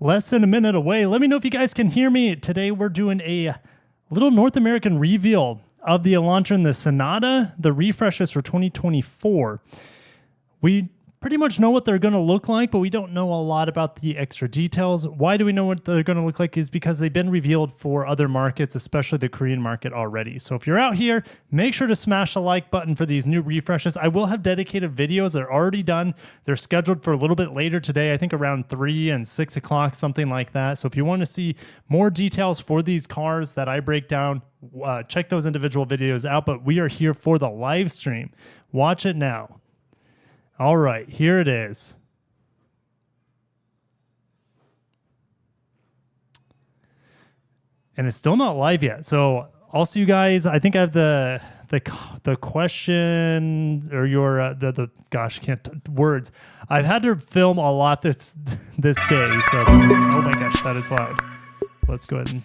Less than a minute away. Let me know if you guys can hear me. Today we're doing a little North American reveal of the Elantra and the Sonata, the refreshes for 2024. We pretty much know what they're going to look like, but we don't know a lot about the extra details. Why do we know what they're going to look like is because they've been revealed for other markets, especially the Korean market already. So if you're out here, make sure to smash the like button for these new refreshes. I will have dedicated videos that are already done. They're scheduled for a little bit later today, I think around 3 and 6 o'clock, something like that. So if you want to see more details for these cars that I break down, check those individual videos out. But we are here for the live stream. Watch it now. All right, here it is. And it's still not live yet. So I'll see you guys. I think I have the question or your gosh, words. I've had to film a lot this day. So oh my gosh, that is loud. Let's go ahead and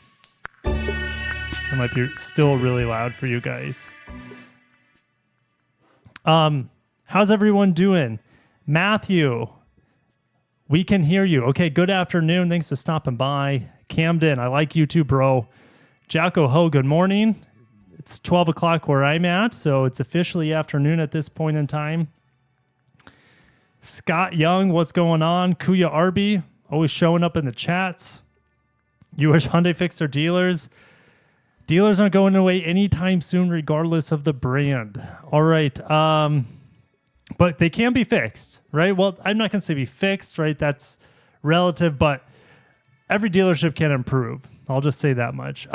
it might be still really loud for you guys. How's everyone doing? Matthew, we can hear you. Okay, good afternoon. Thanks for stopping by. Camden, I like you too, bro. Jacko Ho, good morning. It's 12 o'clock where I'm at, so it's officially afternoon at this point in time. Scott Young, what's going on? Kuya Arby, always showing up in the chats. You wish Hyundai fixed their dealers. Dealers aren't going away anytime soon, regardless of the brand. All right. But they can be fixed, right? Well, I'm not going to say be fixed, right? That's relative, but every dealership can improve. I'll just say that much.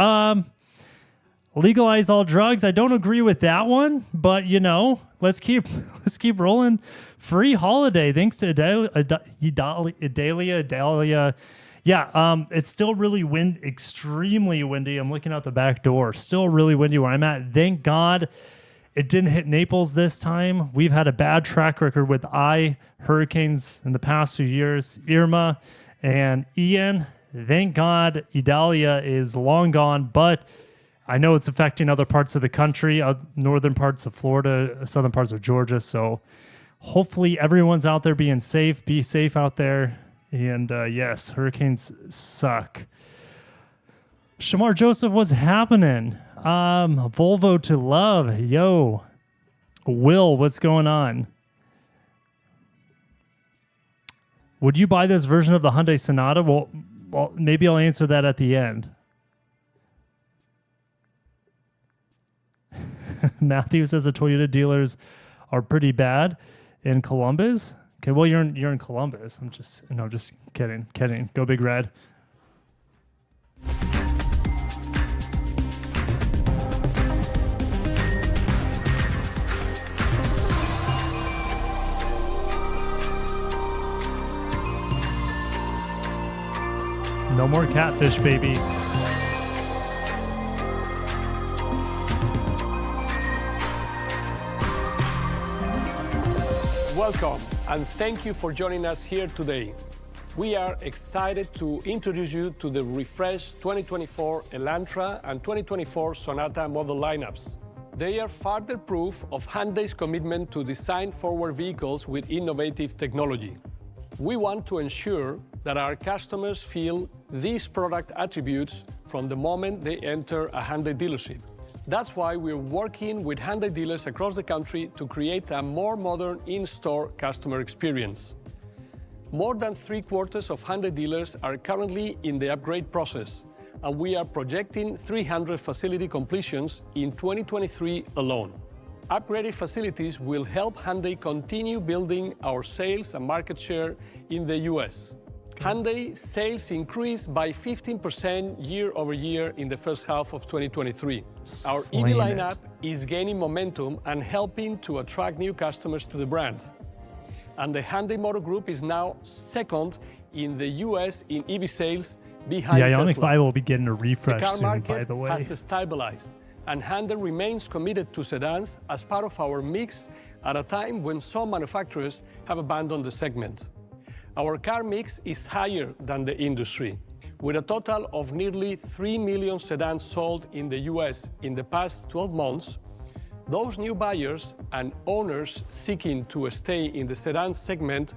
Legalize all drugs. I don't agree with that one, but you know, let's keep rolling. Free holiday. Thanks to Adalia. Yeah, it's still really extremely windy. I'm looking out the back door. Still really windy where I'm at. Thank God it didn't hit Naples this time. We've had a bad track record with hurricanes in the past few years. Irma and Ian. Thank God Idalia is long gone, but I know it's affecting other parts of the country, northern parts of Florida, southern parts of Georgia. So hopefully everyone's out there being safe. Be safe out there. And yes, hurricanes suck. Shamar Joseph, what's happening? Volvo to love. Yo. Will, what's going on? Would you buy this version of the Hyundai Sonata? Well, maybe I'll answer that at the end. Matthew says the Toyota dealers are pretty bad in Columbus. Okay, well, you're in Columbus. I'm just kidding. Go Big Red. No more catfish, baby. Welcome, and thank you for joining us here today. We are excited to introduce you to the refreshed 2024 Elantra and 2024 Sonata model lineups. They are further proof of Hyundai's commitment to design-forward vehicles with innovative technology. We want to ensure that our customers feel these product attributes from the moment they enter a Hyundai dealership. That's why we're working with Hyundai dealers across the country to create a more modern in-store customer experience. More than 3/4 of Hyundai dealers are currently in the upgrade process, and we are projecting 300 facility completions in 2023 alone. Upgraded facilities will help Hyundai continue building our sales and market share in the US. Hyundai sales increased by 15% year over year in the first half of 2023. Our EV lineup is gaining momentum and helping to attract new customers to the brand. And the Hyundai Motor Group is now second in the US in EV sales behind Tesla. Ioniq 5 will be getting a refresh soon, by the way. The car market has stabilized, and Hyundai remains committed to sedans as part of our mix at a time when some manufacturers have abandoned the segment. Our car mix is higher than the industry, with a total of nearly 3 million sedans sold in the US in the past 12 months. Those new buyers and owners seeking to stay in the sedan segment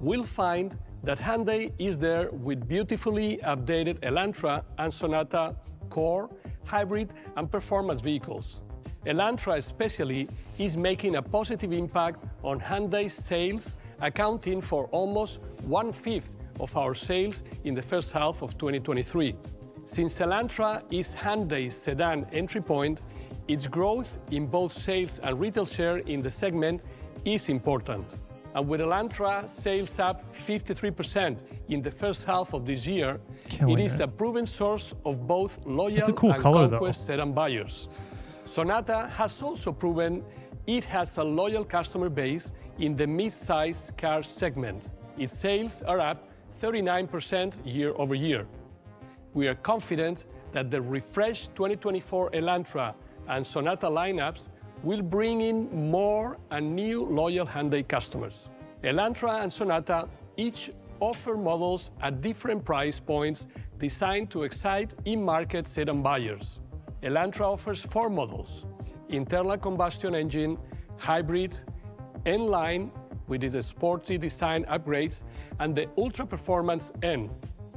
will find that Hyundai is there with beautifully updated Elantra and Sonata core, hybrid, and performance vehicles. Elantra especially is making a positive impact on Hyundai's sales, accounting for almost 1/5 of our sales in the first half of 2023. Since Elantra is Hyundai's sedan entry point, its growth in both sales and retail share in the segment is important. And with Elantra sales up 53% in the first half of this year, it is a proven source of both loyal and conquest sedan buyers. Sonata has also proven it has a loyal customer base in the mid-size car segment. Its sales are up 39% year over year. We are confident that the refreshed 2024 Elantra and Sonata lineups will bring in more and new loyal Hyundai customers. Elantra and Sonata each offer models at different price points designed to excite in-market sedan buyers. Elantra offers 4 models: internal combustion engine, hybrid, N-Line with its sporty design upgrades, and the Ultra Performance N.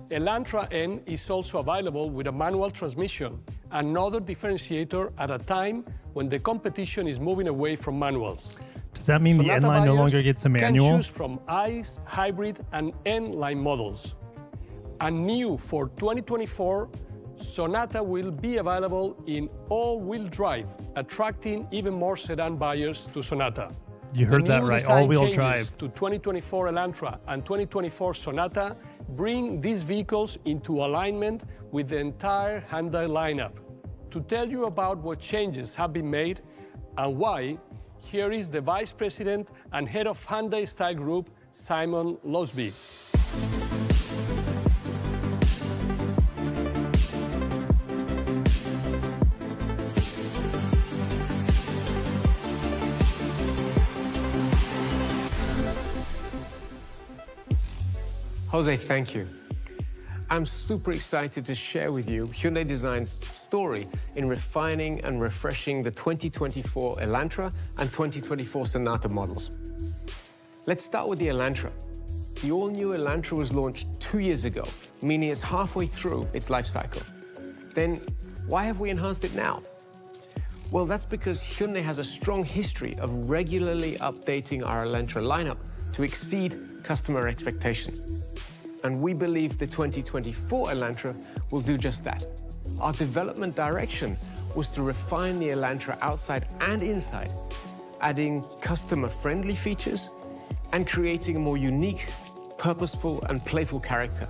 Elantra N is also available with a manual transmission, another differentiator at a time when the competition is moving away from manuals. Does that mean the N-Line no longer gets a manual? Can choose from ICE, hybrid, and N-Line models. And new for 2024, Sonata will be available in all-wheel drive, attracting even more sedan buyers to Sonata. You heard that right, all-wheel drive. To 2024 Elantra and 2024 Sonata bring these vehicles into alignment with the entire Hyundai lineup. To tell you about what changes have been made and why, here is the Vice President and Head of Hyundai Style Group, Simon Losby. Jose, thank you. I'm super excited to share with you Hyundai Design's story in refining and refreshing the 2024 Elantra and 2024 Sonata models. Let's start with the Elantra. The all-new Elantra was launched 2 years ago, meaning it's halfway through its life cycle. Then why have we enhanced it now? Well, that's because Hyundai has a strong history of regularly updating our Elantra lineup to exceed customer expectations. And we believe the 2024 Elantra will do just that. Our development direction was to refine the Elantra outside and inside, adding customer-friendly features and creating a more unique, purposeful, and playful character.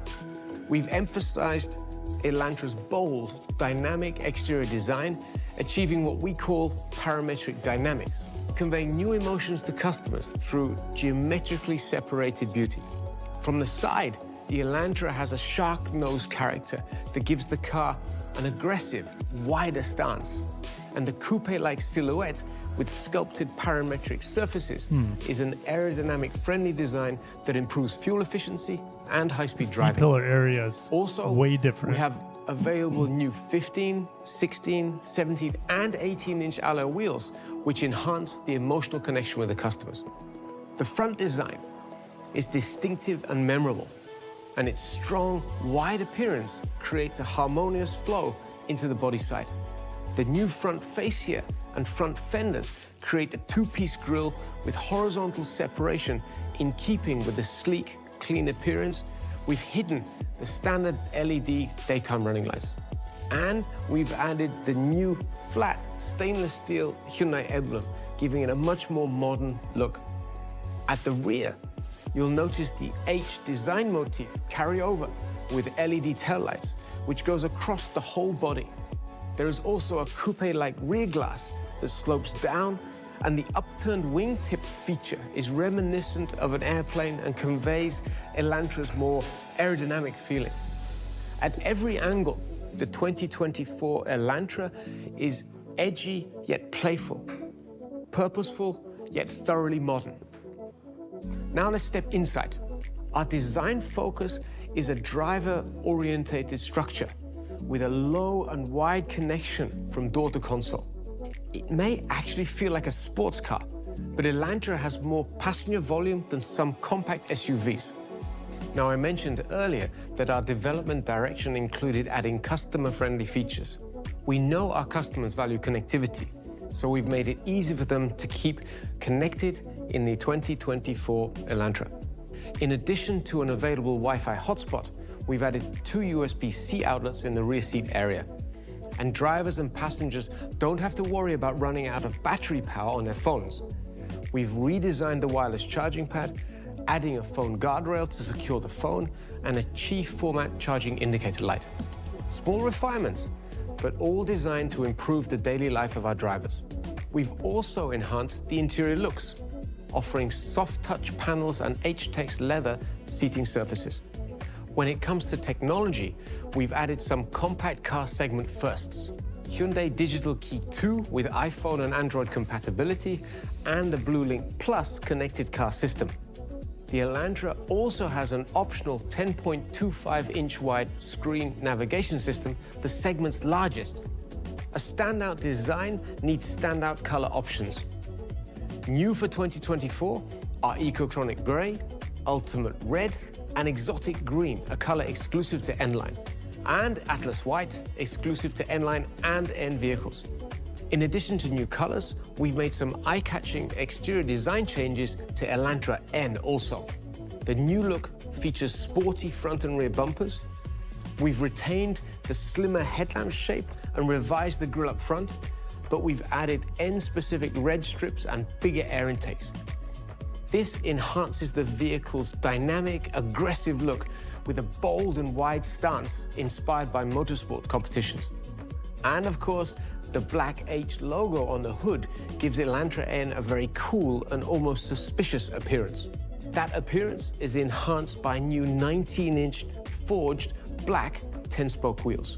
We've emphasized Elantra's bold, dynamic exterior design, achieving what we call parametric dynamics, conveying new emotions to customers through geometrically separated beauty. From the side, the Elantra has a shark-nosed character that gives the car an aggressive, wider stance. And the coupe-like silhouette with sculpted parametric surfaces is an aerodynamic-friendly design that improves fuel efficiency and high-speed driving. C-pillar areas, also way different. We have available new 15, 16, 17, and 18-inch alloy wheels, which enhance the emotional connection with the customers. The front design is distinctive and memorable, and its strong, wide appearance creates a harmonious flow into the body side. The new front fascia and front fenders create a two-piece grille with horizontal separation in keeping with the sleek, clean appearance. We've hidden the standard LED daytime running lights. And we've added the new flat stainless steel Hyundai emblem, giving it a much more modern look. At the rear, you'll notice the H design motif carry over with LED taillights, which goes across the whole body. There is also a coupe-like rear glass that slopes down, and the upturned wingtip feature is reminiscent of an airplane and conveys Elantra's more aerodynamic feeling. At every angle, the 2024 Elantra is edgy yet playful, purposeful yet thoroughly modern. Now let's step inside. Our design focus is a driver-orientated structure with a low and wide connection from door to console. It may actually feel like a sports car, but Elantra has more passenger volume than some compact SUVs. Now, I mentioned earlier that our development direction included adding customer-friendly features. We know our customers value connectivity, so we've made it easy for them to keep connected in the 2024 Elantra. In addition to an available Wi-Fi hotspot, we've added 2 USB-C outlets in the rear seat area. And drivers and passengers don't have to worry about running out of battery power on their phones. We've redesigned the wireless charging pad, adding a phone guardrail to secure the phone, and a chief format charging indicator light. Small refinements, but all designed to improve the daily life of our drivers. We've also enhanced the interior looks, offering soft touch panels and H-Tex leather seating surfaces. When it comes to technology, we've added some compact car segment firsts. Hyundai Digital Key 2 with iPhone and Android compatibility, and the BlueLink Plus connected car system. The Elantra also has an optional 10.25-inch wide screen navigation system, the segment's largest. A standout design needs standout color options. New for 2024 are Ecotronic Grey, Ultimate Red, and Exotic Green, a color exclusive to N-Line, and Atlas White, exclusive to N-Line and N vehicles. In addition to new colors, we've made some eye-catching exterior design changes to Elantra N also. The new look features sporty front and rear bumpers. We've retained the slimmer headlamp shape and revised the grille up front, but we've added N-specific red strips and bigger air intakes. This enhances the vehicle's dynamic, aggressive look with a bold and wide stance inspired by motorsport competitions. And of course, the black H logo on the hood gives Elantra N a very cool and almost suspicious appearance. That appearance is enhanced by new 19-inch forged black 10-spoke wheels.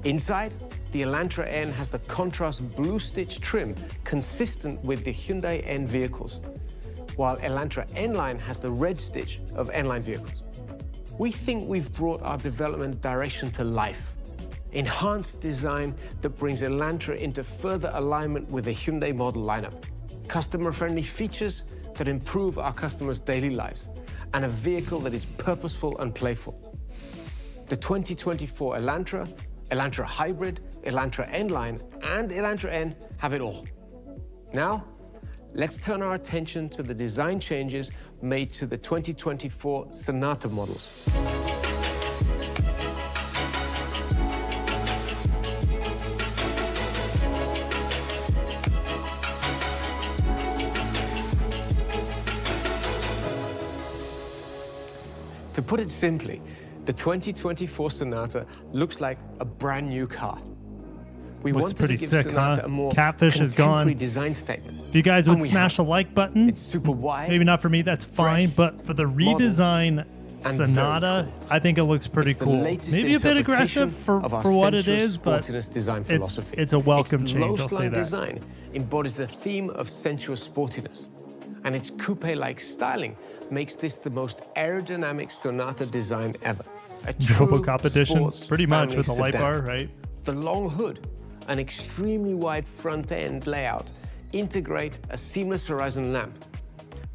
Inside, the Elantra N has the contrast blue stitch trim consistent with the Hyundai N vehicles, while Elantra N-Line has the red stitch of N-Line vehicles. We think we've brought our development direction to life. Enhanced design that brings Elantra into further alignment with the Hyundai model lineup. Customer-friendly features that improve our customers' daily lives, and a vehicle that is purposeful and playful. The 2024 Elantra, Elantra Hybrid, Elantra N-Line, and Elantra N have it all. Now, let's turn our attention to the design changes made to the 2024 Sonata models. To put it simply, the 2024 Sonata looks like a brand new car. We Looks wanted pretty to give sick, Sonata huh? a more Catfish is gone. contemporary design statement. If you guys And would we smash the have. like button, It's super wide. maybe not for me, that's fine, but for the redesign very Sonata, cool. I think it looks pretty The cool. latest Maybe a bit aggressive interpretation of our for what it sensuous is, but sportiness design philosophy. it's a welcome Its change, I'll say low-slung that. design embodies the theme of sensuous sportiness, and its coupe-like styling makes this the most aerodynamic Sonata design ever. A true Robocop edition, sports pretty much family with a light sedan. bar, right? The long hood, an extremely wide front-end layout, integrate a seamless horizon lamp,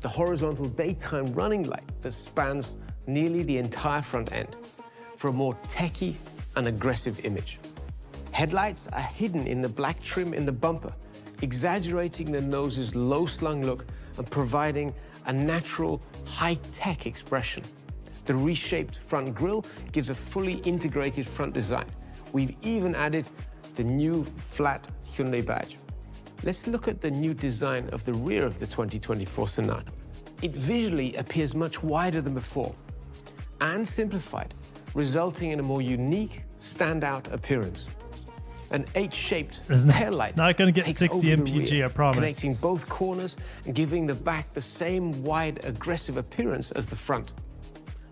the horizontal daytime running light that spans nearly the entire front end for a more techy and aggressive image. Headlights are hidden in the black trim in the bumper, exaggerating the nose's low-slung look and providing a natural, high-tech expression. The reshaped front grille gives a fully integrated front design. We've even added the new flat Hyundai badge. Let's look at the new design of the rear of the 2024 Sonata. It visually appears much wider than before and simplified, resulting in a more unique, standout appearance. An H-shaped taillight not going to get takes 60 over the mpg, rear, I promise. connecting both corners and giving the back the same wide, aggressive appearance as the front.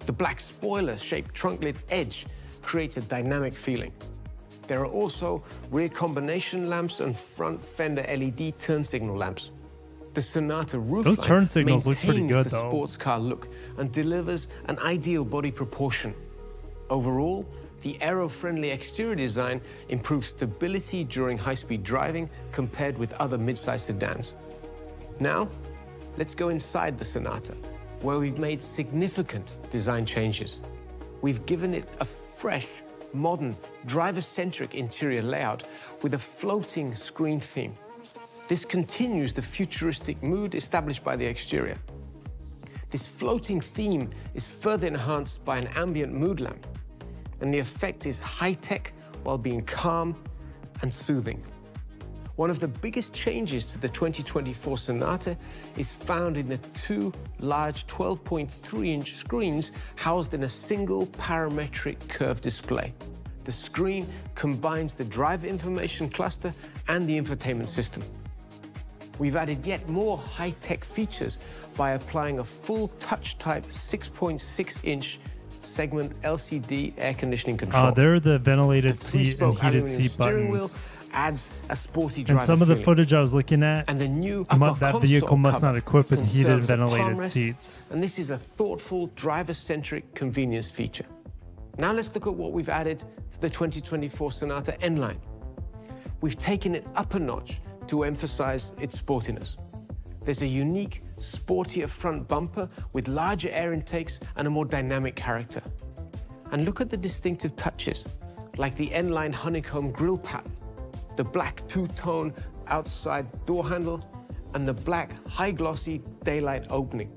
The black spoiler-shaped trunk-lid edge creates a dynamic feeling. There are also rear combination lamps and front fender LED turn signal lamps. The Sonata roofline Those turn signals look pretty maintains good, the though. sports car look and delivers an ideal body proportion. Overall, the aero-friendly exterior design improves stability during high-speed driving compared with other mid-size sedans. Now, let's go inside the Sonata. where we've made significant design changes. We've given it a fresh, modern, driver-centric interior layout with a floating screen theme. This continues the futuristic mood established by the exterior. This floating theme is further enhanced by an ambient mood lamp, and the effect is high-tech while being calm and soothing. One of the biggest changes to the 2024 Sonata is found in the two large 12.3-inch screens housed in a single parametric curved display. The screen combines the driver information cluster and the infotainment system. We've added yet more high-tech features by applying a full touch-type 6.6-inch segment LCD air conditioning control. They're the ventilated seat and heated seat buttons. Adds a sporty driver and some of the feeling. footage I was looking at, and the new that vehicle must not equip with heated and ventilated armrest, seats. And this is a thoughtful, driver-centric convenience feature. Now let's look at what we've added to the 2024 Sonata N-Line. We've taken it up a notch to emphasize its sportiness. There's a unique, sportier front bumper with larger air intakes and a more dynamic character. And look at the distinctive touches, like the N-Line honeycomb grille pattern, the black two-tone outside door handle, and the black high-glossy daylight opening.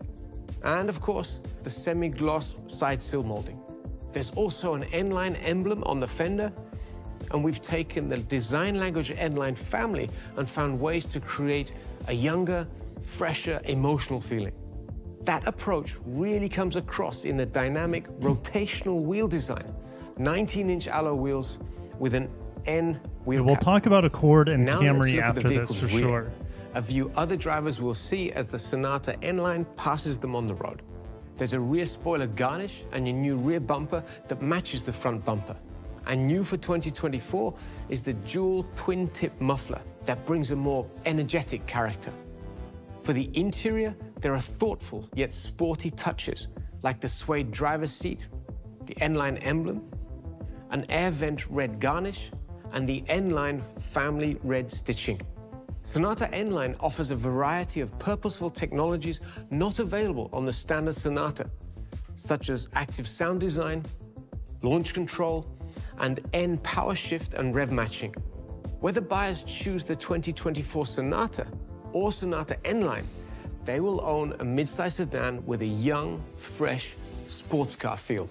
And of course, the semi-gloss side sill molding. There's also an N-Line emblem on the fender, and we've taken the design language N-Line family and found ways to create a younger, fresher, emotional feeling. That approach really comes across in the dynamic rotational wheel design. 19-inch alloy wheels with an N wheel We'll cap. talk about Accord and Now Camry let's look at the after this vehicle's for rear, sure. a view other drivers will see as the Sonata N-Line passes them on the road. There's a rear spoiler garnish and a new rear bumper that matches the front bumper. And new for 2024 is the dual twin-tip muffler that brings a more energetic character. For the interior, there are thoughtful yet sporty touches, like the suede driver's seat, the N-Line emblem, an air vent red garnish, and the N-Line family red stitching. Sonata N-Line offers a variety of purposeful technologies not available on the standard Sonata, such as active sound design, launch control, and N power shift and rev matching. Whether buyers choose the 2024 Sonata or Sonata N-Line, they will own a midsize sedan with a young, fresh, sports car feel.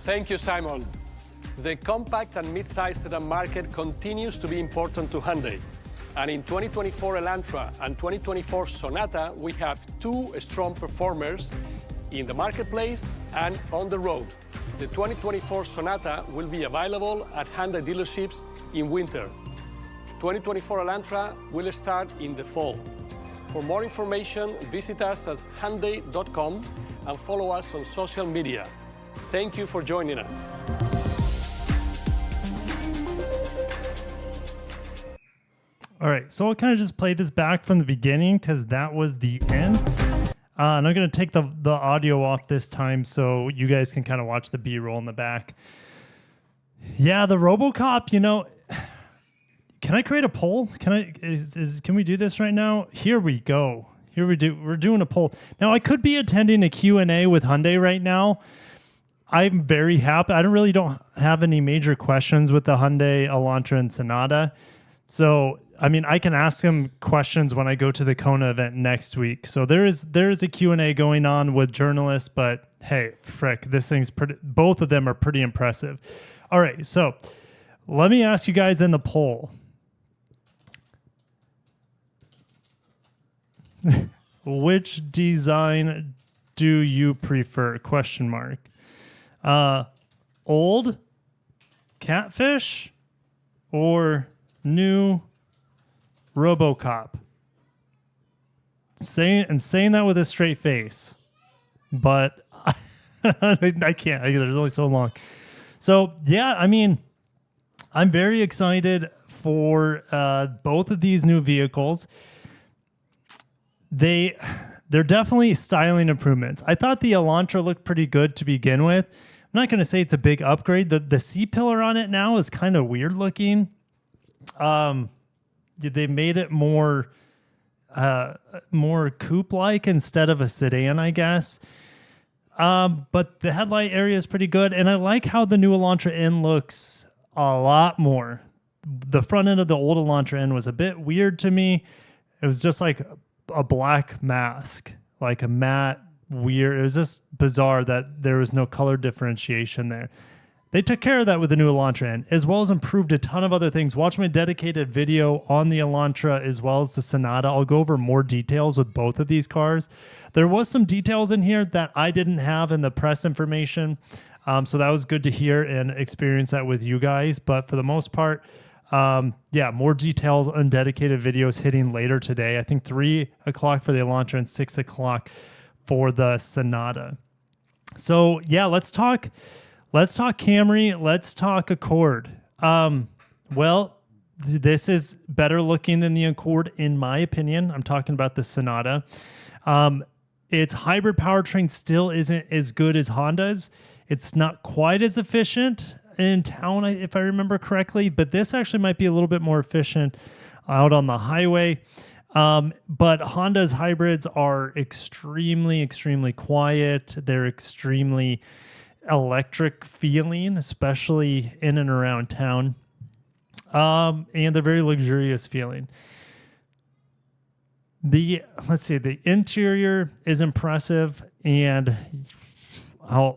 Thank you, Simon. The compact and mid-size sedan market continues to be important to Hyundai. And in 2024 Elantra and 2024 Sonata, we have two strong performers in the marketplace and on the road. The 2024 Sonata will be available at Hyundai dealerships in winter. 2024 Elantra will start in the fall. For more information, visit us at hyundai.com and follow us on social media. Thank you for joining us. All right, so I'll kind of just play this back from the beginning because that was the end. And I'm going to take the audio off this time so you guys can kind of watch the B-roll in the back. Yeah, the RoboCop, you know, can I create a poll? Can we do this right now? Here we go. We're doing a poll. Now, I could be attending a Q&A with Hyundai right now. I'm very happy. I don't have any major questions with the Hyundai Elantra and Sonata. So, I mean, I can ask them questions when I go to the Kona event next week. So there is a Q&A going on with journalists, but hey, frick, this thing's both of them are pretty impressive. All right, so let me ask you guys in the poll. Which design do you prefer? Question mark. Old Catfish or new RoboCop? Saying that with a straight face, but I can't. There's only so long. So yeah, I mean, I'm very excited for both of these new vehicles. they're definitely styling improvements. I thought the Elantra looked pretty good to begin with. I'm not going to say it's a big upgrade. The C-pillar on it now is kind of weird looking. They made it more coupe-like instead of a sedan, I guess. But the headlight area is pretty good, and I like how the new Elantra N looks a lot more. The front end of the old Elantra N was a bit weird to me. It was just like a black mask, like a matte weird. It was just bizarre that there was no color differentiation there. They took care of that with the new Elantra N, as well as improved a ton of other things. Watch my dedicated video on the Elantra as well as the Sonata. I'll go over more details with both of these cars. There was some details in here that I didn't have in the press information, so that was good to hear and experience that with you guys. But for the most part, more details on dedicated videos hitting later today. I think 3 o'clock for the Elantra and 6 o'clock for the Sonata. So yeah, let's talk Camry. Let's talk Accord. This is better looking than the Accord, in my opinion. I'm talking about the Sonata. Its hybrid powertrain still isn't as good as Honda's. It's not quite as efficient in town, if I remember correctly, but this actually might be a little bit more efficient out on the highway. But Honda's hybrids are extremely, extremely quiet. They're extremely electric feeling, especially in and around town. And they're very luxurious feeling. The interior is impressive, and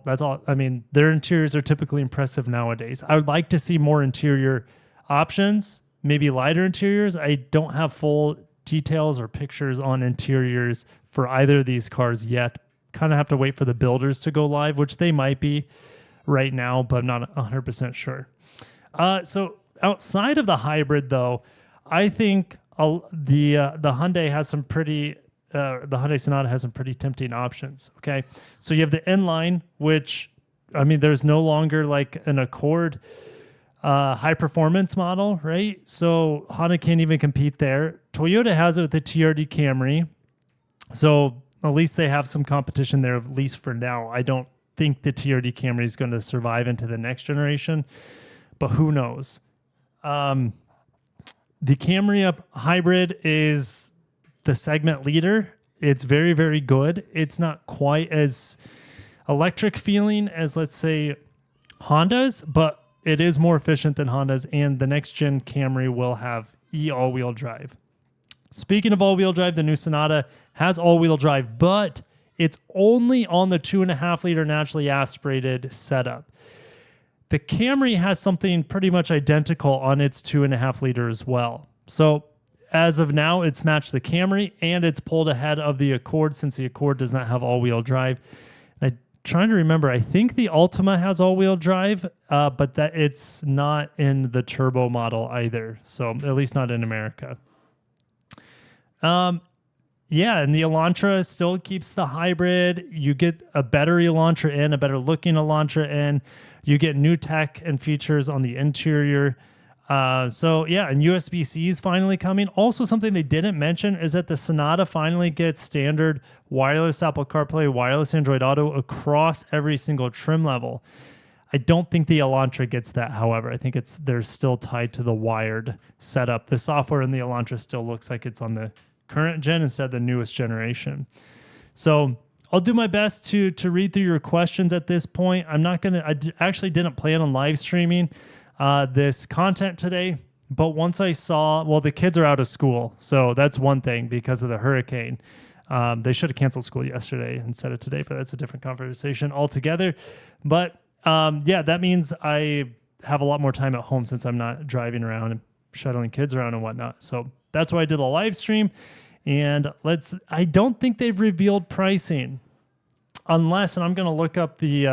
that's all. I mean, their interiors are typically impressive nowadays. I would like to see more interior options, maybe lighter interiors. I don't have full details or pictures on interiors for either of these cars yet. Kind of have to wait for the builders to go live, which they might be right now, but I'm not 100% sure. So outside of the hybrid, though, I think the Hyundai has some pretty the Hyundai Sonata has some pretty tempting options. Okay, so you have the N-Line, which, I mean, there's no longer like an Accord high performance model, right? So Honda can't even compete there. Toyota has it with the TRD Camry, so at least they have some competition there, at least for now. I don't think the TRD Camry is going to survive into the next generation, but who knows? The Camry hybrid is the segment leader. It's very, very good. It's not quite as electric feeling as, let's say, Honda's, but it is more efficient than Honda's, and the next gen Camry will have all-wheel drive. Speaking of all-wheel drive, the new Sonata has all-wheel drive, but it's only on the 2.5-liter naturally aspirated setup. The Camry has something pretty much identical on its 2.5-liter as well. So as of now, it's matched the Camry, and it's pulled ahead of the Accord since the Accord does not have all-wheel drive. And I'm trying to remember, I think the Altima has all-wheel drive, but that it's not in the turbo model either. So at least not in America. And the Elantra still keeps the hybrid. You get a better Elantra N, a better looking Elantra N. You get new tech and features on the interior. And USB-C is finally coming. Also, something they didn't mention is that the Sonata finally gets standard wireless Apple CarPlay, wireless Android Auto across every single trim level. I don't think the Elantra gets that, however. I think they're still tied to the wired setup. The software in the Elantra still looks like it's on the current gen instead of the newest generation. So I'll do my best to read through your questions at this point. I actually didn't plan on live streaming this content today, but once I saw, the kids are out of school, so that's one thing because of the hurricane. They should have canceled school yesterday instead of today, but that's a different conversation altogether. But that means I have a lot more time at home since I'm not driving around and shuttling kids around and whatnot. So that's why I did a live stream. And I don't think they've revealed pricing unless, and I'm going to look up the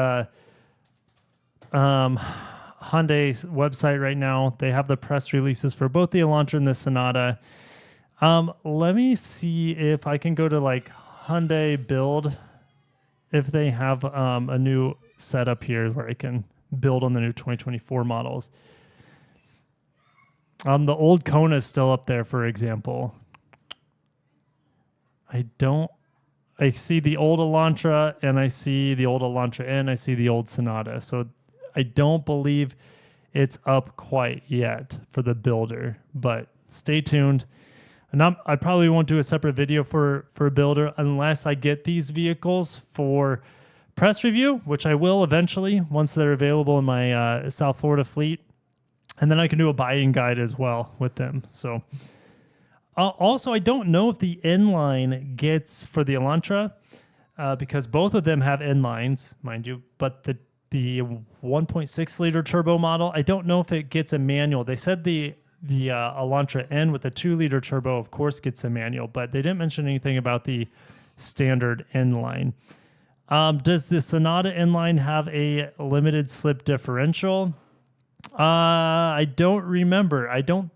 Hyundai website right now. They have the press releases for both the Elantra and the Sonata. Let me see if I can go to like Hyundai Build, if they have a new setup here where I can build on the new 2024 models. The old Kona is still up there, for example. I see the old Elantra and I see the old Elantra and I see the old Sonata. So I don't believe it's up quite yet for the builder, but stay tuned. And I probably won't do a separate video for a builder unless I get these vehicles for press review, which I will eventually once they're available in my South Florida fleet. And then I can do a buying guide as well with them. So also, I don't know if the inline gets for the Elantra because both of them have inlines, mind you, but the 1.6 liter turbo model, I don't know if it gets a manual. They said the Elantra N with the 2 liter turbo, of course, gets a manual, but they didn't mention anything about the standard inline. Does the Sonata inline have a limited slip differential? I don't remember. I don't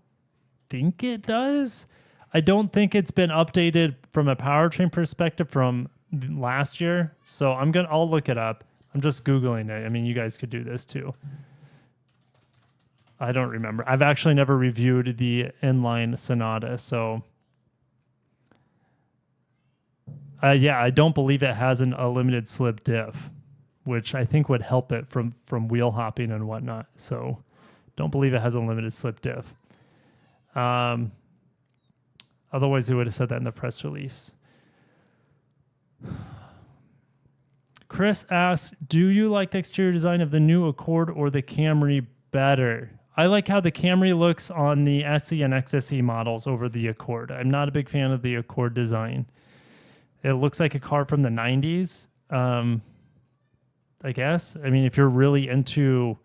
think it does. I don't think it's been updated from a powertrain perspective from last year. So I'll look it up. I'm just Googling it. I mean, you guys could do this too. I don't remember. I've actually never reviewed the inline Sonata. So yeah, I don't believe it has a limited slip diff, which I think would help it from wheel hopping and whatnot. So don't believe it has a limited slip diff. Otherwise, they would have said that in the press release. Chris asks, do you like the exterior design of the new Accord or the Camry better? I like how the Camry looks on the SE and XSE models over the Accord. I'm not a big fan of the Accord design. It looks like a car from the 90s, I guess. I mean, if you're really into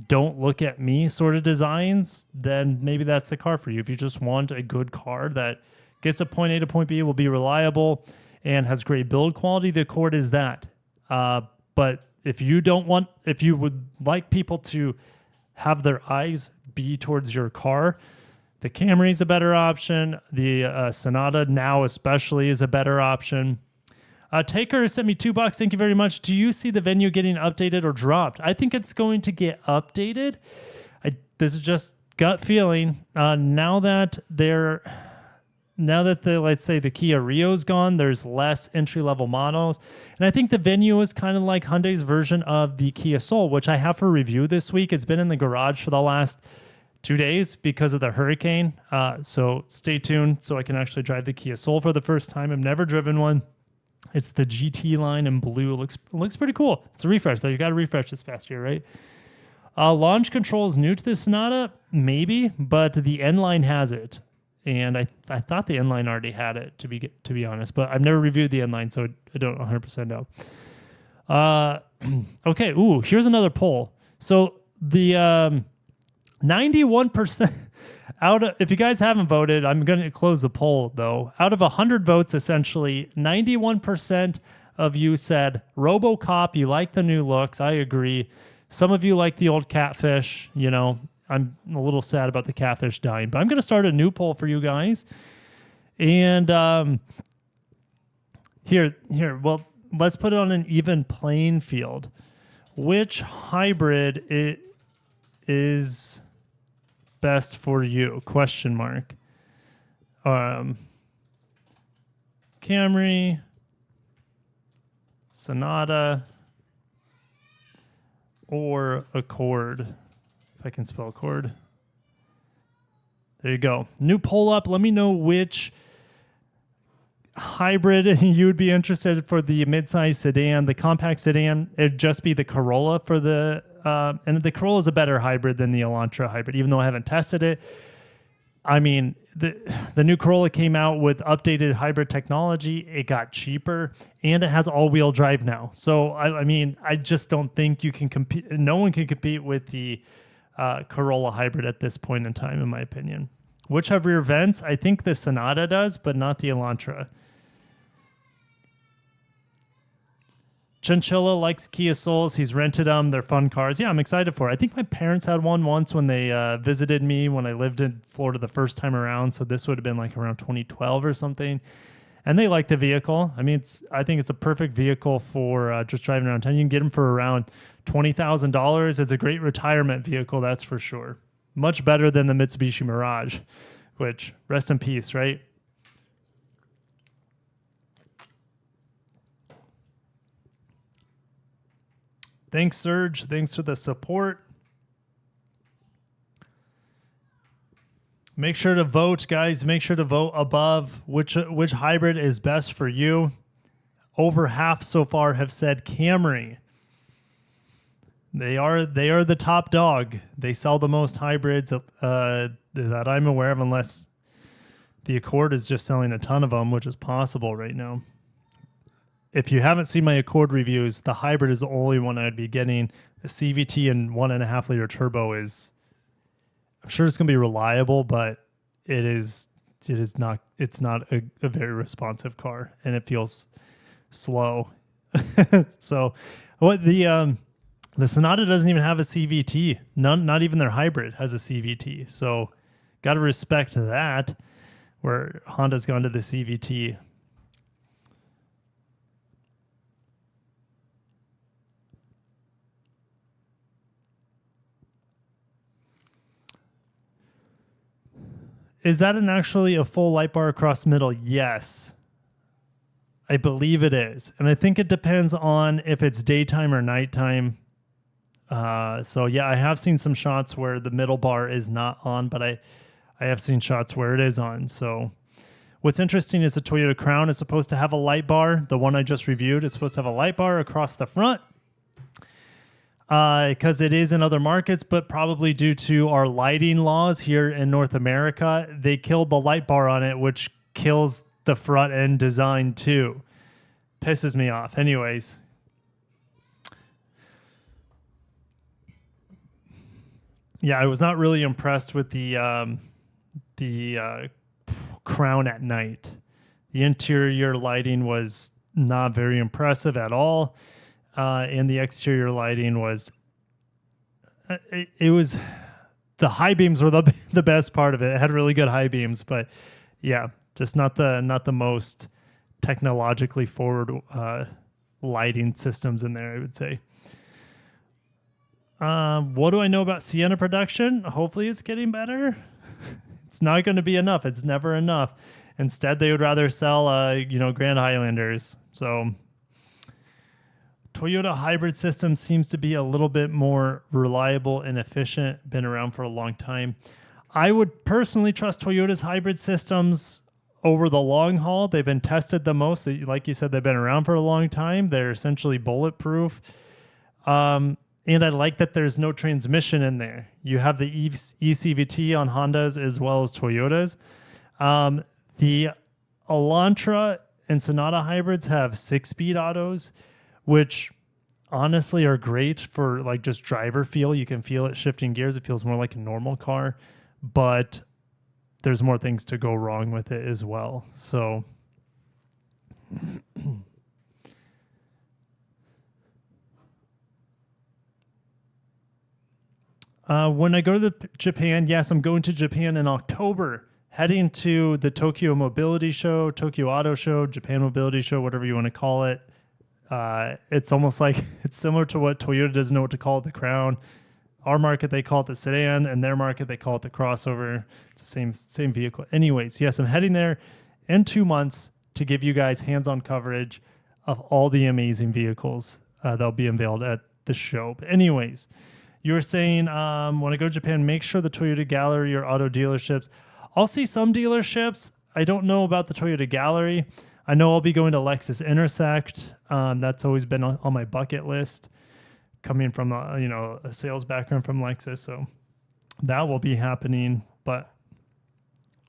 don't look at me sort of designs, then maybe that's the car for you. If you just want a good car that gets to point A to point B, will be reliable, and has great build quality, the Accord is that. But if you would like people to have their eyes be towards your car, the Camry is a better option. The Sonata now especially is a better option. Taker sent me $2. Thank you very much. Do you see the Venue getting updated or dropped? I think it's going to get updated. This is just gut feeling. Now that let's say the Kia Rio's gone, there's less entry-level models. And I think the Venue is kind of like Hyundai's version of the Kia Soul, which I have for review this week. It's been in the garage for the last 2 days because of the hurricane. So stay tuned so I can actually drive the Kia Soul for the first time. I've never driven one. It's the GT line in blue. It looks pretty cool. It's a refresh, though. You got to refresh this past year, right? Launch control is new to the Sonata, maybe, but the N line has it. And I thought the N line already had it, to be honest. But I've never reviewed the N line, so I don't 100% know. Okay, ooh, here's another poll. So the 91%... if you guys haven't voted, I'm going to close the poll, though. Out of 100 votes, essentially, 91% of you said RoboCop, you like the new looks. I agree. Some of you like the old Catfish. You know, I'm a little sad about the Catfish dying. But I'm going to start a new poll for you guys. And here, well, let's put it on an even playing field. Which hybrid is best for you? Question mark. Camry, Sonata, or Accord. If I can spell Accord. There you go. New poll up. Let me know which hybrid you would be interested for the midsize sedan. The compact sedan, it'd just be the Corolla for the and the Corolla is a better hybrid than the Elantra hybrid, even though I haven't tested it. I mean, the new Corolla came out with updated hybrid technology. It got cheaper, and it has all-wheel drive now. So, I mean, I just don't think you can compete. No one can compete with the Corolla hybrid at this point in time, in my opinion. Which have rear vents? I think the Sonata does, but not the Elantra. Chinchilla likes Kia Souls. He's rented them. They're fun cars. Yeah, I'm excited for it. I think my parents had one once when they visited me when I lived in Florida the first time around. So this would have been like around 2012 or something. And they like the vehicle. I mean, I think it's a perfect vehicle for just driving around town. You can get them for around $20,000. It's a great retirement vehicle, that's for sure. Much better than the Mitsubishi Mirage, which, rest in peace, right? Thanks, Serge. Thanks for the support. Make sure to vote, guys. Make sure to vote above which hybrid is best for you. Over half so far have said Camry. They are the top dog. They sell the most hybrids that I'm aware of, unless the Accord is just selling a ton of them, which is possible right now. If you haven't seen my Accord reviews, the hybrid is the only one I'd be getting. The CVT and 1.5 liter turbo is, I'm sure it's going to be reliable, but it is not. It's not a very responsive car, and it feels slow. So, what the Sonata doesn't even have a CVT. Not even their hybrid has a CVT. So, got to respect that. Where Honda's gone to the CVT. Is that actually a full light bar across the middle? Yes. I believe it is. And I think it depends on if it's daytime or nighttime. So yeah, I have seen some shots where the middle bar is not on, but I have seen shots where it is on. So what's interesting is the Toyota Crown is supposed to have a light bar. The one I just reviewed is supposed to have a light bar across the front. Because it is in other markets, but probably due to our lighting laws here in North America, they killed the light bar on it, which kills the front end design too. Pisses me off. Anyways. Yeah, I was not really impressed with the Crown at night. The interior lighting was not very impressive at all. And the exterior lighting was, it was, the high beams were the best part of it. It had really good high beams, but yeah, just not the most technologically forward lighting systems in there, I would say. What do I know about Sienna production? Hopefully it's getting better. It's not going to be enough. It's never enough. Instead, they would rather sell, Grand Highlanders. So Toyota hybrid system seems to be a little bit more reliable and efficient, been around for a long time. I would personally trust Toyota's hybrid systems over the long haul. They've been tested the most. Like you said, they've been around for a long time. They're essentially bulletproof. And I like that there's no transmission in there. You have the eCVT on Hondas as well as Toyotas. The Elantra and Sonata hybrids have 6-speed autos, which honestly are great for like just driver feel. You can feel it shifting gears. It feels more like a normal car, but there's more things to go wrong with it as well. So when I go to Japan, yes, I'm going to Japan in October, heading to the Tokyo Mobility Show, Tokyo Auto Show, Japan Mobility Show, whatever you want to call it. It's almost like it's similar to what Toyota doesn't know what to call it, the Crown. Our market, they call it the sedan, and their market, they call it the crossover. It's the same vehicle. Anyways, yes, I'm heading there in 2 months to give you guys hands-on coverage of all the amazing vehicles that'll be unveiled at the show. But anyways, you were saying when I go to Japan, make sure the Toyota Gallery or auto dealerships. I'll see some dealerships. I don't know about the Toyota Gallery. I know I'll be going to Lexus Intersect. That's always been on my bucket list, coming from a sales background from Lexus. So that will be happening. But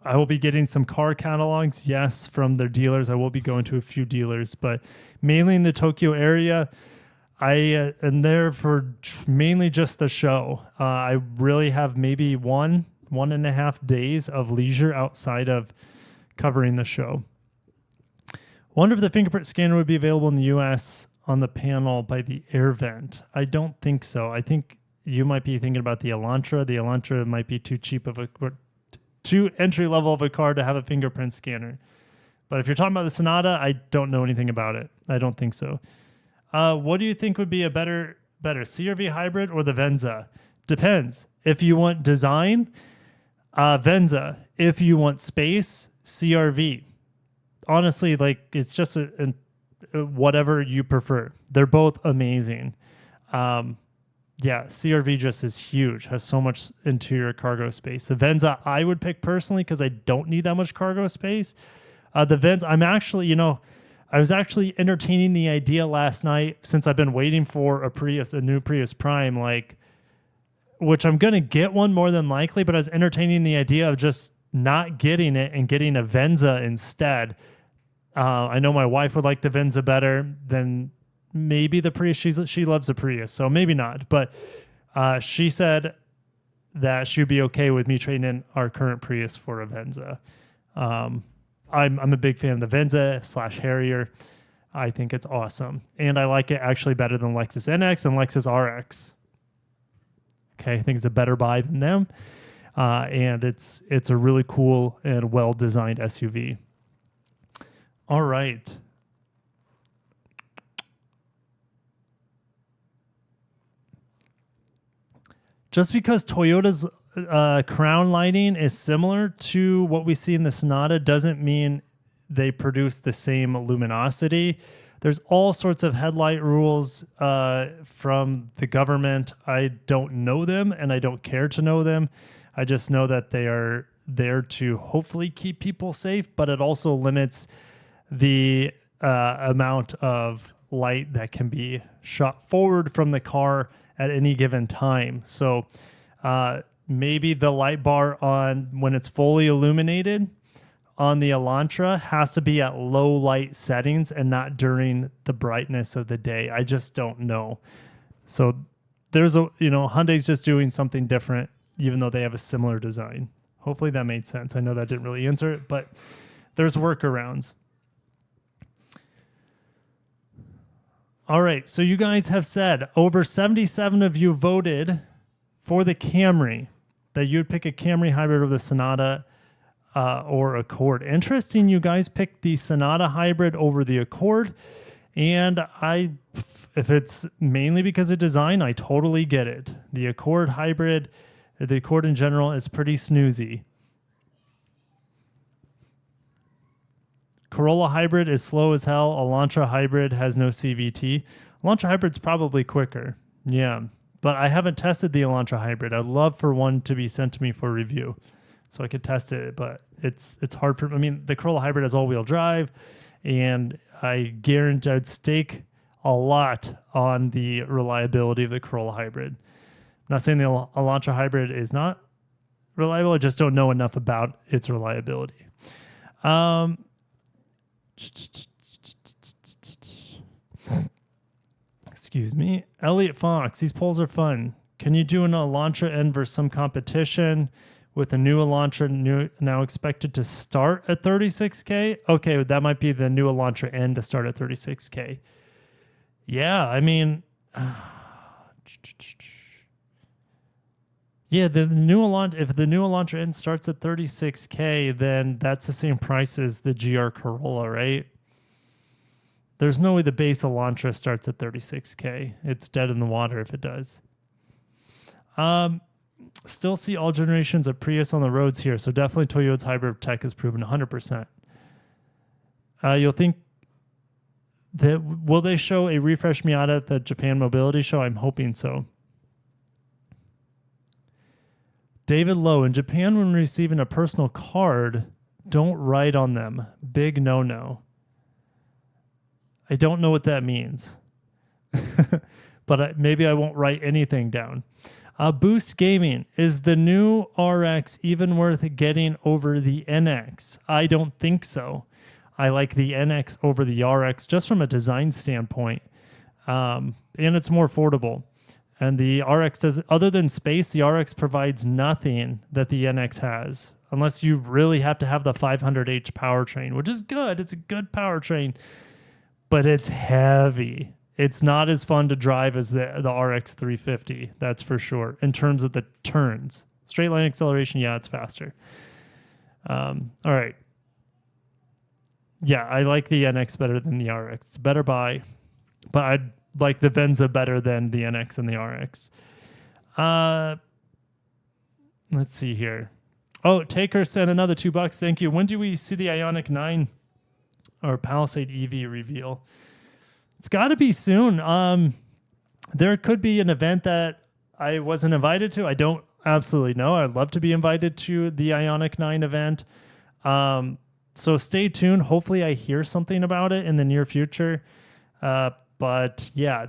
I will be getting some car catalogs, yes, from their dealers. I will be going to a few dealers, but mainly in the Tokyo area. I am there for mainly just the show. I really have maybe 1.5 days of leisure outside of covering the show. Wonder if the fingerprint scanner would be available in the U.S. on the panel by the air vent. I don't think so. I think you might be thinking about the Elantra. The Elantra might be too cheap of too entry level of a car to have a fingerprint scanner. But if you're talking about the Sonata, I don't know anything about it. I don't think so. What do you think would be a better CR-V hybrid or the Venza? Depends. If you want design, Venza. If you want space, CR-V. Honestly, like it's just whatever you prefer. They're both amazing. Yeah, CRV just is huge, has so much interior cargo space. The Venza I would pick personally because I don't need that much cargo space. The Venza, I was actually entertaining the idea last night since I've been waiting for a new Prius Prime, which I'm going to get one more than likely, but I was entertaining the idea of just not getting it and getting a Venza instead. I know my wife would like the Venza better than maybe the Prius. She loves the Prius, so maybe not. But she said that she'd be okay with me trading in our current Prius for a Venza. I'm a big fan of the Venza / Harrier. I think it's awesome, and I like it actually better than Lexus NX and Lexus RX. Okay, I think it's a better buy than them, and it's a really cool and well designed SUV. All right. Just because Toyota's crown lighting is similar to what we see in the Sonata doesn't mean they produce the same luminosity. There's all sorts of headlight rules from the government. I don't know them, and I don't care to know them. I just know that they are there to hopefully keep people safe, but it also limits the amount of light that can be shot forward from the car at any given time. So maybe the light bar on when it's fully illuminated on the Elantra has to be at low light settings and not during the brightness of the day. I just don't know. So there's Hyundai's just doing something different, even though they have a similar design. Hopefully that made sense. I know that didn't really answer it, but there's workarounds. All right, so you guys have said over 77 of you voted for the Camry, that you'd pick a Camry hybrid over the Sonata or Accord. Interesting, you guys picked the Sonata hybrid over the Accord, and if it's mainly because of design, I totally get it. The Accord hybrid, the Accord in general, is pretty snoozy. Corolla hybrid is slow as hell. Elantra hybrid has no CVT. Elantra hybrid's probably quicker. Yeah, but I haven't tested the Elantra hybrid. I'd love for one to be sent to me for review so I could test it, but it's hard for... I mean, the Corolla hybrid has all-wheel drive, and I guarantee I'd stake a lot on the reliability of the Corolla hybrid. I'm not saying the Elantra hybrid is not reliable. I just don't know enough about its reliability. Excuse me. Elliot Fox, these polls are fun. Can you do an Elantra N versus some competition with the new Elantra now expected to start at 36K? Okay, that might be the new Elantra N to start at 36K. Yeah, I mean... Yeah, the new Elantra, if the new Elantra N starts at 36K, then that's the same price as the GR Corolla, right? There's no way the base Elantra starts at 36K. It's dead in the water if it does. Still see all generations of Prius on the roads here, so definitely Toyota's hybrid tech is proven 100%. You'll think that will they show a refresh Miata at the Japan Mobility Show? I'm hoping so. David Lowe, in Japan, when receiving a personal card, don't write on them. Big no-no. I don't know what that means. But maybe I won't write anything down. Boost Gaming, is the new RX even worth getting over the NX? I don't think so. I like the NX over the RX just from a design standpoint. And it's more affordable. And the RX does, other than space, the RX provides nothing that the NX has, unless you really have to have the 500H powertrain, which is good. It's a good powertrain, but it's heavy. It's not as fun to drive as the RX 350, that's for sure, in terms of the turns. Straight line acceleration, yeah, it's faster. All right. Yeah, I like the NX better than the RX. It's a better buy, but I'd like the Venza better than the NX and the RX. Let's see here. Oh, Taker sent another $2. Thank you. When do we see the Ioniq 9 or Palisade EV reveal? It's got to be soon. There could be an event that I wasn't invited to. I don't absolutely know. I'd love to be invited to the Ioniq 9 event. So stay tuned. Hopefully I hear something about it in the near future. But yeah,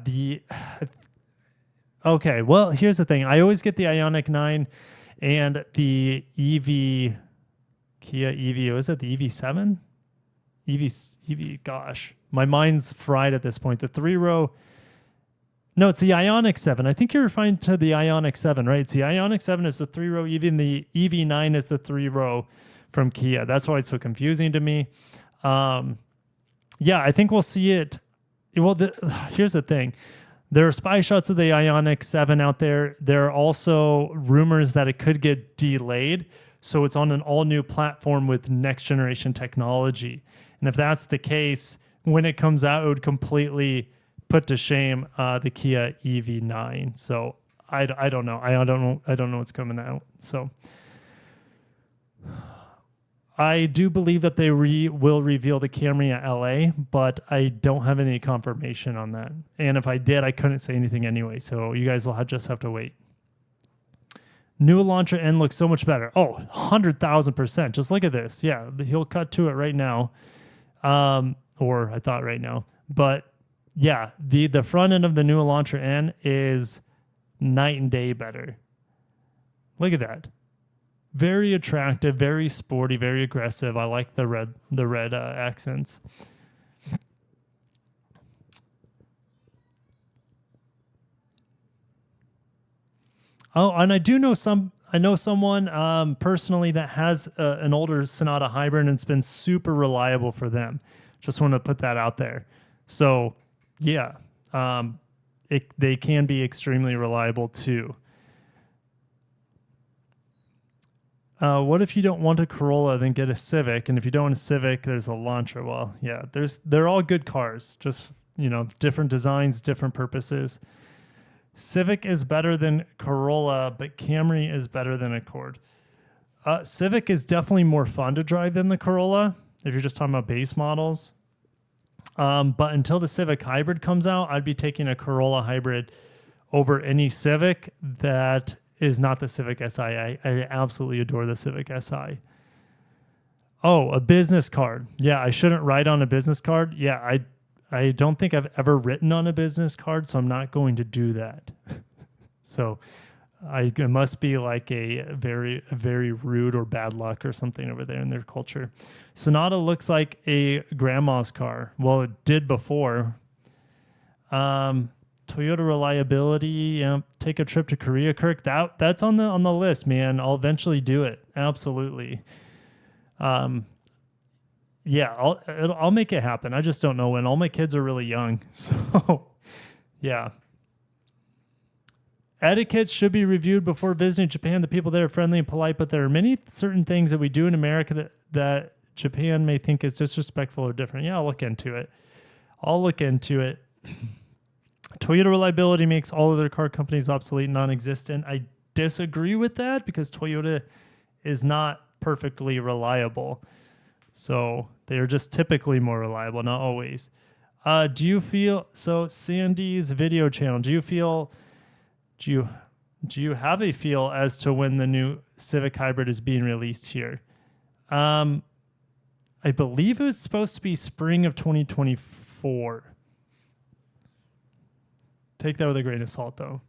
okay, well, here's the thing. I always get the Ioniq 9 and the Kia EV. Was it the EV7? Gosh, my mind's fried at this point. The 3-row. No, it's the Ioniq 7. I think you're referring to the Ioniq 7, right? It's the Ioniq 7 is the 3-row EV, and the EV9 is the 3-row from Kia. That's why it's so confusing to me. Yeah, I think we'll see it. Well, here's the thing. There are spy shots of the Ioniq 7 out there. There are also rumors that it could get delayed. So it's on an all-new platform with next-generation technology. And if that's the case, when it comes out, it would completely put to shame the Kia EV9. So I don't know. I don't know what's coming out. So I do believe that they will reveal the Camry at LA, but I don't have any confirmation on that. And if I did, I couldn't say anything anyway. So you guys will just have to wait. New Elantra N looks so much better. Oh, 100,000%. Just look at this. Yeah, he'll cut to it right now. Or I thought right now. But yeah, the front end of the new Elantra N is night and day better. Look at that. Very attractive, very sporty, very aggressive. I like the red accents. Oh, and I know someone personally that has an older Sonata hybrid, and it's been super reliable for them. Just want to put that out there. So yeah, they can be extremely reliable too. What if you don't want a Corolla, then get a Civic? And if you don't want a Civic, there's a Elantra. Well, yeah, they're all good cars, just, different designs, different purposes. Civic is better than Corolla, but Camry is better than Accord. Civic is definitely more fun to drive than the Corolla, if you're just talking about base models. But until the Civic Hybrid comes out, I'd be taking a Corolla Hybrid over any Civic that is not the Civic Si. I absolutely adore the Civic Si. Oh, a business card. Yeah, I shouldn't write on a business card. Yeah, I don't think I've ever written on a business card, so I'm not going to do that. So it must be like a very rude or bad luck or something over there in their culture. Sonata looks like a grandma's car. Well, it did before. Toyota reliability. Take a trip to Korea, Kirk. That's on the list, man. I'll eventually do it. Absolutely. Yeah, I'll make it happen. I just don't know when. All my kids are really young, so yeah. Etiquettes should be reviewed before visiting Japan. The people there are friendly and polite, but there are many certain things that we do in America that Japan may think is disrespectful or different. Yeah, I'll look into it. Toyota reliability makes all other car companies obsolete and non-existent. I disagree with that because Toyota is not perfectly reliable. So they're just typically more reliable, not always. Do you feel, so Sandy's video channel, do you have a feel as to when the new Civic Hybrid is being released here? I believe it was supposed to be spring of 2024. Take that with a grain of salt, though.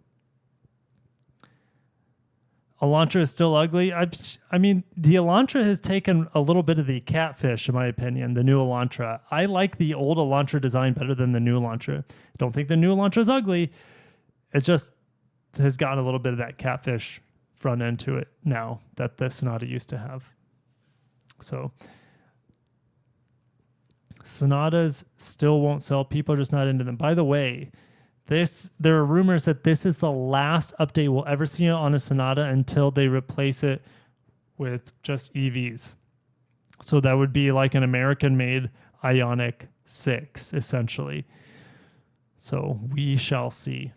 Elantra is still ugly. I mean, the Elantra has taken a little bit of the catfish, in my opinion, the new Elantra. I like the old Elantra design better than the new Elantra. Don't think the new Elantra is ugly. It just has gotten a little bit of that catfish front end to it now that the Sonata used to have. So Sonatas still won't sell. People are just not into them. By the way, there are rumors that this is the last update we'll ever see on a Sonata until they replace it with just EVs. So that would be like an American-made Ioniq 6, essentially. So we shall see.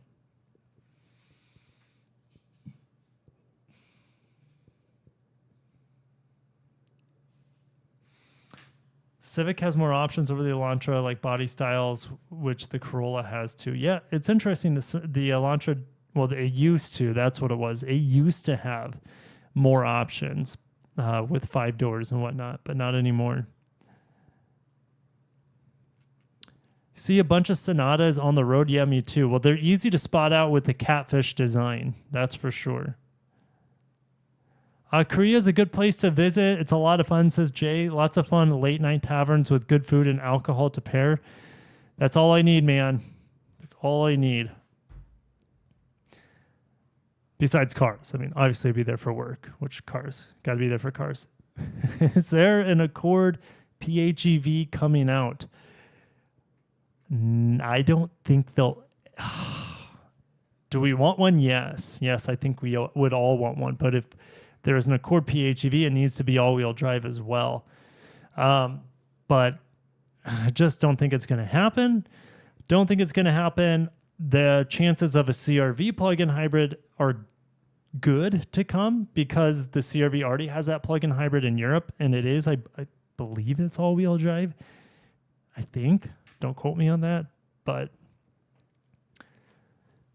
Civic has more options over the Elantra, like body styles, which the Corolla has too. Yeah, it's interesting. The Elantra, well, it used to. That's what it was. It used to have more options with 5 doors and whatnot, but not anymore. See a bunch of Sonatas on the road? Yeah, me too. Well, they're easy to spot out with the catfish design. That's for sure. Korea is a good place to visit. It's a lot of fun, says Jay. Lots of fun late night taverns with good food and alcohol to pair. That's all I need, man. That's all I need. Besides cars. I mean, obviously be there for work, which cars? Got to be there for cars. Is there an Accord PHEV coming out? I don't think they'll... Do we want one? Yes. Yes, I think we would all want one. But if there's an Accord PHEV, it needs to be all-wheel drive as well. But I just don't think it's going to happen. Don't think it's going to happen. The chances of a CR-V plug-in hybrid are good to come because the CR-V already has that plug-in hybrid in Europe, and it is, I believe it's all-wheel drive. I think. Don't quote me on that. But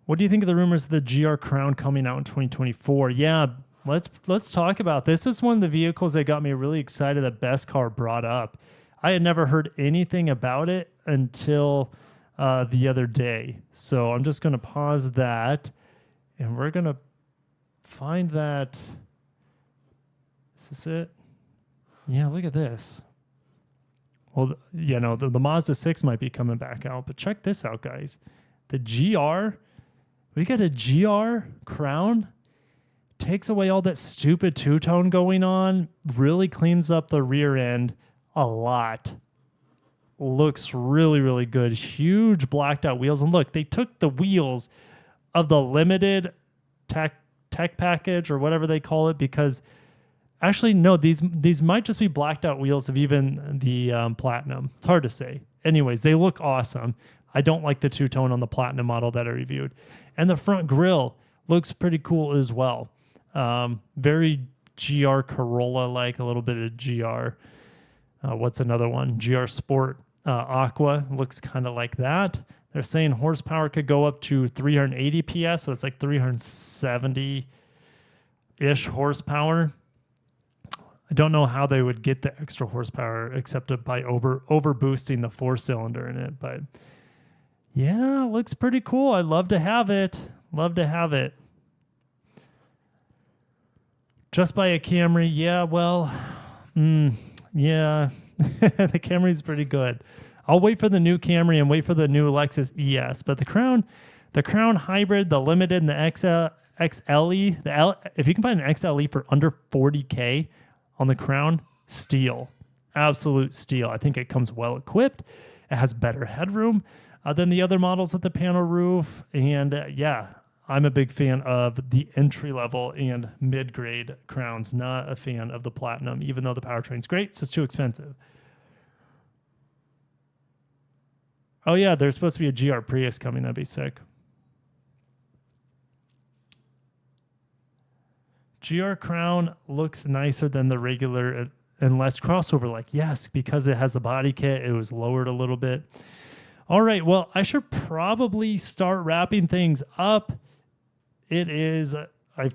what do you think of the rumors of the GR Crown coming out in 2024? Yeah, let's talk about this. This is one of the vehicles that got me really excited that Best Car brought up. I had never heard anything about it until the other day. So I'm just going to pause that, and we're going to find that. Is this it? Yeah, look at this. Well, you know, the Mazda 6 might be coming back out, but check this out, guys. The GR, we got a GR Crown. Takes away all that stupid two-tone going on, really cleans up the rear end a lot. Looks really, really good. Huge blacked out wheels. And look, they took the wheels of the limited tech package or whatever they call it, because actually, no, these might just be blacked out wheels of even the Platinum. It's hard to say. Anyways, they look awesome. I don't like the two-tone on the Platinum model that I reviewed. And the front grille looks pretty cool as well. Very GR Corolla-like, a little bit of GR. What's another one? GR Sport Aqua looks kind of like that. They're saying horsepower could go up to 380 PS, so it's like 370-ish horsepower. I don't know how they would get the extra horsepower except by over boosting the 4-cylinder in it, but yeah, looks pretty cool. I'd love to have it. Love to have it. Just buy a Camry. Yeah, well, yeah, the Camry's pretty good. I'll wait for the new Camry and wait for the new Lexus ES. But the Crown Hybrid, the Limited, and the XLE, if you can find an XLE for under $40K on the Crown, steal. Absolute steal. I think it comes well equipped. It has better headroom than the other models with the panel roof. And yeah, I'm a big fan of the entry-level and mid-grade Crowns, not a fan of the Platinum, even though the powertrain's great, it's just too expensive. Oh yeah, there's supposed to be a GR Prius coming. That'd be sick. GR Crown looks nicer than the regular and less crossover-like. Yes, because it has the body kit, it was lowered a little bit. All right, well, I should probably start wrapping things up. It is, I've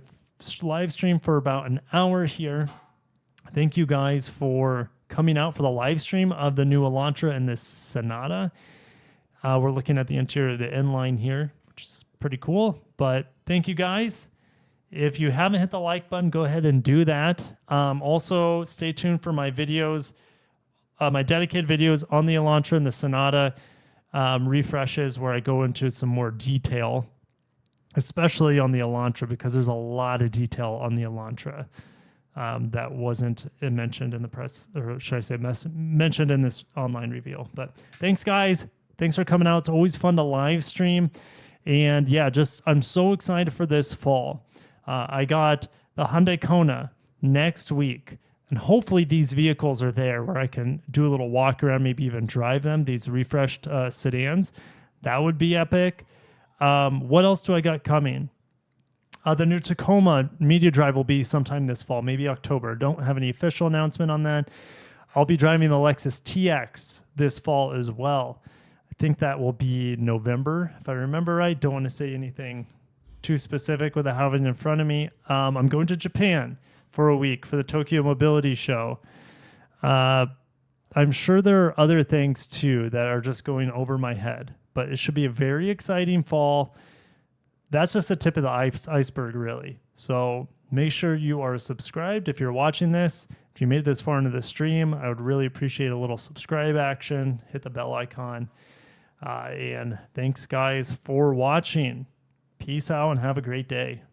live streamed for about an hour here. Thank you guys for coming out for the live stream of the new Elantra and this Sonata. We're looking at the interior of the inline here, which is pretty cool. But thank you guys. If you haven't hit the like button, go ahead and do that. Also, stay tuned for my videos, my dedicated videos on the Elantra and the Sonata refreshes, where I go into some more detail, especially on the Elantra, because there's a lot of detail on the Elantra that wasn't mentioned in the press, or should I say mentioned in this online reveal. But thanks, guys. Thanks for coming out. It's always fun to live stream. And yeah, I'm so excited for this fall. I got the Hyundai Kona next week. And hopefully these vehicles are there where I can do a little walk around, maybe even drive them, these refreshed sedans. That would be epic. What else do I got coming? The new Tacoma media drive will be sometime this fall, maybe October. Don't have any official announcement on that. I'll be driving the Lexus TX this fall as well. I think that will be November, if I remember right. Don't want to say anything too specific without having it in front of me. I'm going to Japan for a week for the Tokyo Mobility Show. I'm sure there are other things too that are just going over my head, but it should be a very exciting fall. That's just the tip of the iceberg, really. So make sure you are subscribed if you're watching this. If you made it this far into the stream, I would really appreciate a little subscribe action. Hit the bell icon. And thanks, guys, for watching. Peace out and have a great day.